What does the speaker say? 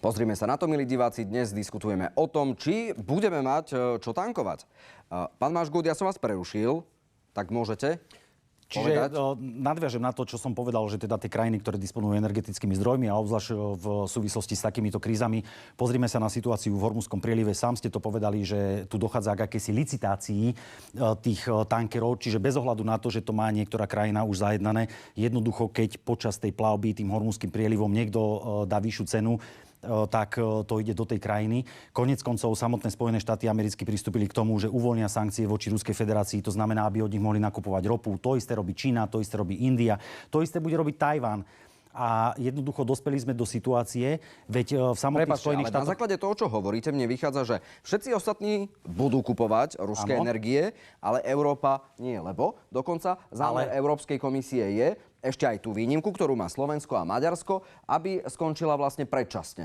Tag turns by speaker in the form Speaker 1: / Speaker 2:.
Speaker 1: Pozrime sa na to, milí diváci. Dnes diskutujeme o tom, či budeme mať čo tankovať. Pán Mažgút, ja som vás prerušil, tak môžete
Speaker 2: Čiže nadviažem na to, čo som povedal, že teda tie krajiny, ktoré disponujú energetickými zdrojmi a obzvlášť v súvislosti s takýmito krízami, pozrime sa na situáciu v Hormuzskom prielive. Sám ste to povedali, že tu dochádza k akejsi licitácii tých tankerov, čiže bez ohľadu na to, že to má niektorá krajina už zajednané, jednoducho, keď počas tej plavby tým Hormuzským prielivom niekto dá vyššiu cenu, tak to ide do tej krajiny. Koniec koncov samotné Spojené štáty americky pristúpili k tomu, že uvoľnia sankcie voči Ruskej federácii. To znamená, aby od nich mohli nakupovať ropu. To isté robí Čína, to isté robí India, to isté bude robiť Tajván. A jednoducho dospeli sme do situácie, veď v samotných Spojených štátoch...
Speaker 1: Na základe toho, čo hovoríte, mne vychádza, že všetci ostatní budú kupovať ruské energie, ale Európa nie, lebo dokonca zámer Európskej komisie je ešte aj tú výnimku, ktorú má Slovensko a Maďarsko, aby skončila vlastne predčasne.